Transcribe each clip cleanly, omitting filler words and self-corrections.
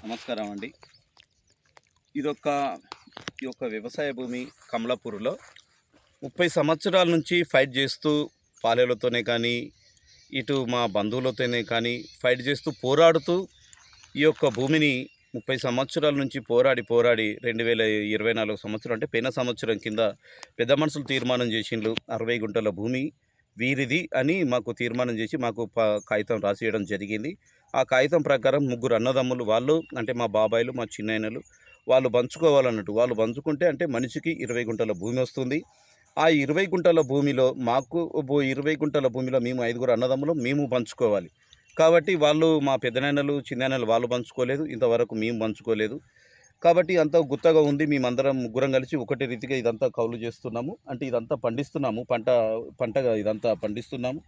నమస్కారం అండి. ఇదొక ఈ యొక్క వ్యవసాయ భూమి కమలాపూర్‌లో 30 సంవత్సరాల నుంచి ఫైట్ చేస్తూ పాలెలతోనే కానీ, ఇటు మా బంధువులతోనే కానీ ఫైట్ చేస్తూ పోరాడుతూ ఈ యొక్క భూమిని 30 సంవత్సరాల నుంచి పోరాడి 2024 సంవత్సరం అంటే పోయిన సంవత్సరం కింద పెద్ద మనుషులు తీర్మానం చేసిండ్రు. 60 గుంటల భూమి వీరిది అని మాకు తీర్మానం చేసి మాకు కాగితం రాసియడం జరిగింది. ఆ కాగితం ప్రకారం ముగ్గురు అన్నదమ్ములు వాళ్ళు అంటే మా బాబాయిలు, మా చిన్నాయనలు వాళ్ళు పంచుకోవాలన్నట్టు. వాళ్ళు పంచుకుంటే అంటే మనిషికి 20 గుంటల భూమి వస్తుంది. ఆ 20 గుంటల భూమిలో మాకు 20 గుంటల భూమిలో మేము 5గురు అన్నదమ్ములు మేము పంచుకోవాలి. కాబట్టి వాళ్ళు మా పెద్దనాయనలు, చిన్నాయనలు వాళ్ళు పంచుకోలేదు. ఇంతవరకు మేము పంచుకోలేదు. కాబట్టి అంతా గుత్తగా ఉంది. మేమందరం ముగ్గురం కలిసి ఒకటే రీతిగా ఇదంతా కౌలు చేస్తున్నాము. అంటే ఇదంతా పండిస్తున్నాము. పంటగా ఇదంతా పండిస్తున్నాము.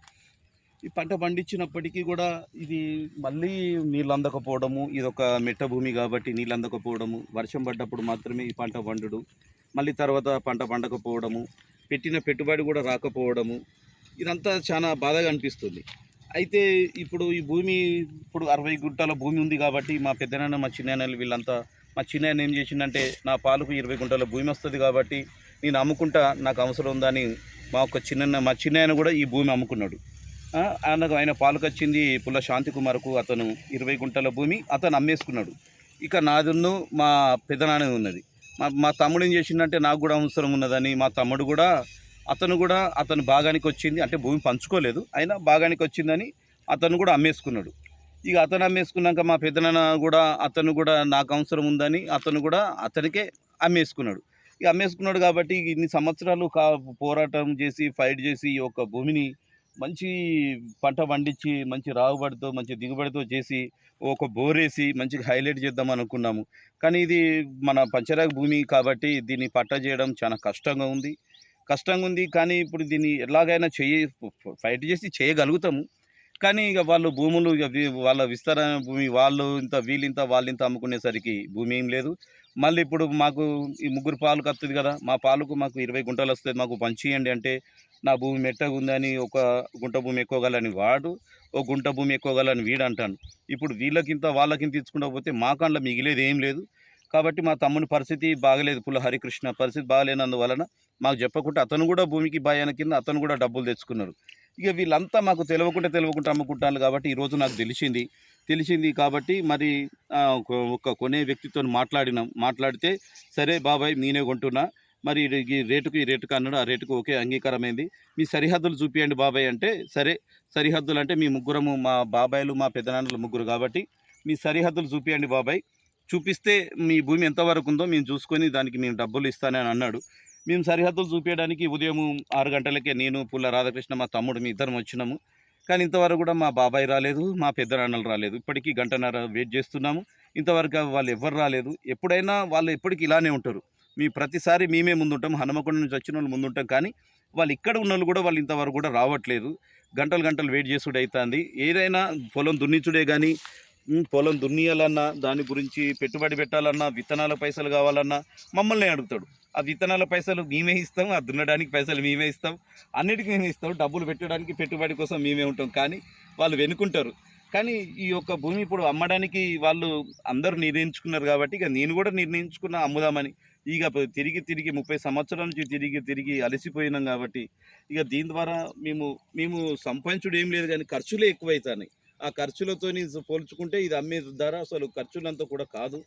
ఈ పంట పండించినప్పటికీ కూడా ఇది మళ్ళీ నీళ్ళు అందకపోవడము, ఇదొక మెట్ట భూమి కాబట్టి నీళ్ళు అందకపోవడము, వర్షం పడ్డప్పుడు మాత్రమే ఈ పంట పండుడు, మళ్ళీ తర్వాత పంట పండకపోవడము, పెట్టిన పెట్టుబడి కూడా రాకపోవడము, ఇదంతా చాలా బాధగా అనిపిస్తుంది. అయితే ఇప్పుడు ఈ భూమి 60 గుంటల భూమి ఉంది కాబట్టి మా పెద్దనాన్న, మా చిన్నాయనలు వీళ్ళంతా మా చిన్నాయన ఏం చేసిండంటే నా పాలకు 20 గుంటల భూమి వస్తుంది కాబట్టి నేను అమ్ముకుంటా, నాకు అవసరం ఉందని మా చిన్నాయన కూడా ఈ భూమి అమ్ముకున్నాడు. ఆయన పాలకొచ్చింది పుల్ల శాంతికుమార్కు అతను 20 గుంటల భూమి అతను అమ్మేసుకున్నాడు. ఇక నాదున్ను మా పెద్దనాన్న ఉన్నది. మా తమ్ముడు ఏం చేసిండంటే నాకు కూడా అవసరం ఉన్నదని మా తమ్ముడు కూడా అతను భాగానికి వచ్చింది అంటే భూమి పంచుకోలేదు, అయినా భాగానికి వచ్చిందని అతను కూడా అమ్మేసుకున్నాడు. ఇక అతను అమ్మేసుకున్నాక మా పెద్దనాన్న కూడా అతను కూడా నాకు అవసరం ఉందని అతను కూడా అతనికే అమ్మేసుకున్నాడు. ఇక అమ్మేసుకున్నాడు కాబట్టి ఇన్ని సంవత్సరాలు పోరాటం చేసి ఫైట్ చేసి ఈ యొక్క భూమిని మంచి పంట పండించి మంచి రాగుబడితో మంచి దిగుబడితో చేసి ఒక బోరేసి మంచిగా హైలైట్ చేద్దాం అనుకున్నాము. కానీ ఇది మన పంచరాగ భూమి కాబట్టి దీన్ని పట్ట చేయడం చాలా కష్టంగా ఉంది. కానీ ఇప్పుడు దీన్ని ఎలాగైనా ఫైట్ చేసి చేయగలుగుతాము. కానీ ఇక వాళ్ళు భూములు వాళ్ళ విస్తరణ భూమి వీళ్ళింత వాళ్ళింత అమ్ముకునేసరికి భూమి ఏం లేదు. మళ్ళీ ఇప్పుడు మాకు ఈ ముగ్గురు పాలకు వస్తుంది కదా, మా పాలకు మాకు 20 గుంటలు వస్తుంది, మాకు పంచియండి అంటే నా భూమి మెట్టగా ఉందని ఒక గుంట భూమి ఎక్కువగలని వాడు, ఒక గుంట భూమి ఎక్కువగలని వీడు అంటాను. ఇప్పుడు వాళ్ళకింత ఇచ్చుకుంటూ పోతే మాకండ్ల మిగిలేది ఏం లేదు. కాబట్టి మా తమ్ముని పరిస్థితి బాగలేదు, పుల్ల హరికృష్ణ పరిస్థితి బాగలేనందువలన మాకు చెప్పకుండా అతను కూడా భూమికి భయాన కింద అతను కూడా డబ్బులు తెచ్చుకున్నారు. ఇక వీళ్ళంతా మాకు తెలియకుండా అమ్ముకుంటాను కాబట్టి ఈరోజు నాకు తెలిసింది కాబట్టి మరి ఒక కొనే వ్యక్తితో మాట్లాడితే సరే బాబాయ్ నేనే కొంటున్నా, మరి ఈ రేటుకి అన్నాడు. ఆ రేటుకు ఓకే అంగీకారమైంది. మీ సరిహద్దులు చూపియండి బాబాయ్ అంటే సరే సరిహద్దులు అంటే మీ ముగ్గురము మా బాబాయిలు మా పెద్దనాన్నలు ముగ్గురు కాబట్టి మీ సరిహద్దులు చూపియండి బాబాయ్, చూపిస్తే మీ భూమి ఎంతవరకు ఉందో మేము చూసుకొని దానికి మేము డబ్బులు ఇస్తానని అన్నాడు. మేము సరిహద్దులు చూపించడానికి ఉదయం 6 గంటలకే నేను పుల్ల రాధాకృష్ణ మా తమ్ముడు మీ ఇద్దరం వచ్చినాము. కానీ ఇంతవరకు కూడా మా బాబాయ్ రాలేదు, మా పెద్దనాన్నలు రాలేదు. ఇప్పటికీ గంటన్నర వెయిట్ చేస్తున్నాము, ఇంతవరకు వాళ్ళు ఎవ్వరు రాలేదు. ఎప్పుడైనా వాళ్ళు ఎప్పటికీ ఇలానే ఉంటారు. ప్రతిసారి మేమే ముందుంటాం, హనుమకొండ నుంచి వచ్చిన వాళ్ళు ముందుంటాం. కానీ వాళ్ళు ఇక్కడ ఉన్న వాళ్ళు కూడా వాళ్ళు ఇంతవరకు కూడా రావట్లేదు. గంటలు వెయిట్ చేసుడు అవుతుంది. ఏదైనా పొలం దున్నించుడే కానీ పొలం దున్నియాలన్నా, దాని గురించి పెట్టుబడి పెట్టాలన్నా, విత్తనాల పైసలు కావాలన్నా మమ్మల్ని అడుగుతాడు. ఆ విత్తనాల పైసలు మేమే ఇస్తాం, ఆ దున్నడానికి పైసలు మేమే ఇస్తాం, అన్నిటికీ మేమే ఇస్తాం. డబ్బులు పెట్టడానికి పెట్టుబడి కోసం మేమే ఉంటాం. కానీ వాళ్ళు వెనుకుంటారు. కానీ ఈ యొక్క భూమి ఇప్పుడు అమ్మడానికి వాళ్ళు అందరూ నిర్ణయించుకున్నారు కాబట్టి ఇక నేను కూడా నిర్ణయించుకున్న అమ్ముదామని. ఇక తిరిగి 30 సంవత్సరాల నుంచి తిరిగి అలసిపోయినాం కాబట్టి ఇక దీని ద్వారా మేము సంపాదించుడు ఏం లేదు, కానీ ఖర్చులే ఎక్కువవుతున్నాయి. ఆ ఖర్చులతో పోల్చుకుంటే ఇది అమ్మే ధర అసలు ఖర్చులంతా కూడా కాదు.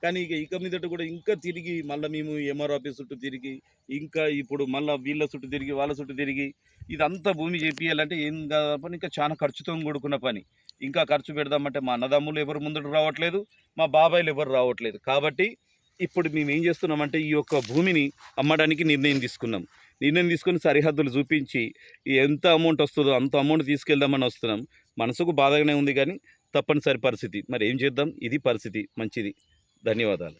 కానీ ఇక మీదట కూడా ఇంకా తిరిగి మళ్ళీ మేము ఎంఆర్ ఆఫీస్ చుట్టూ తిరిగి ఇంకా ఇప్పుడు మళ్ళీ వీళ్ళ చుట్టూ తిరిగి వాళ్ళ చుట్టూ తిరిగి ఇదంతా భూమి చేపియాలంటే ఏం కాదు పని, ఇంకా చాలా ఖర్చుతో కూడుకున్న పని. ఇంకా ఖర్చు పెడదామంటే మా అన్నదమ్ములు ఎవరు ముందుకు రావట్లేదు, మా బాబాయిలు ఎవరు రావట్లేదు. కాబట్టి ఇప్పుడు మేము ఏం చేస్తున్నామంటే ఈ యొక్క భూమిని అమ్మడానికి నిర్ణయం తీసుకొని సరిహద్దులు చూపించి ఎంత అమౌంట్ వస్తుందో అంత అమౌంట్ తీసుకెళ్దామని వస్తున్నాం. మనసుకు బాధగానే ఉంది కానీ తప్పనిసరి పరిస్థితి. మరి ఏం చేద్దాం, ఇది పరిస్థితి. మంచిది, ధన్యవాదాలు.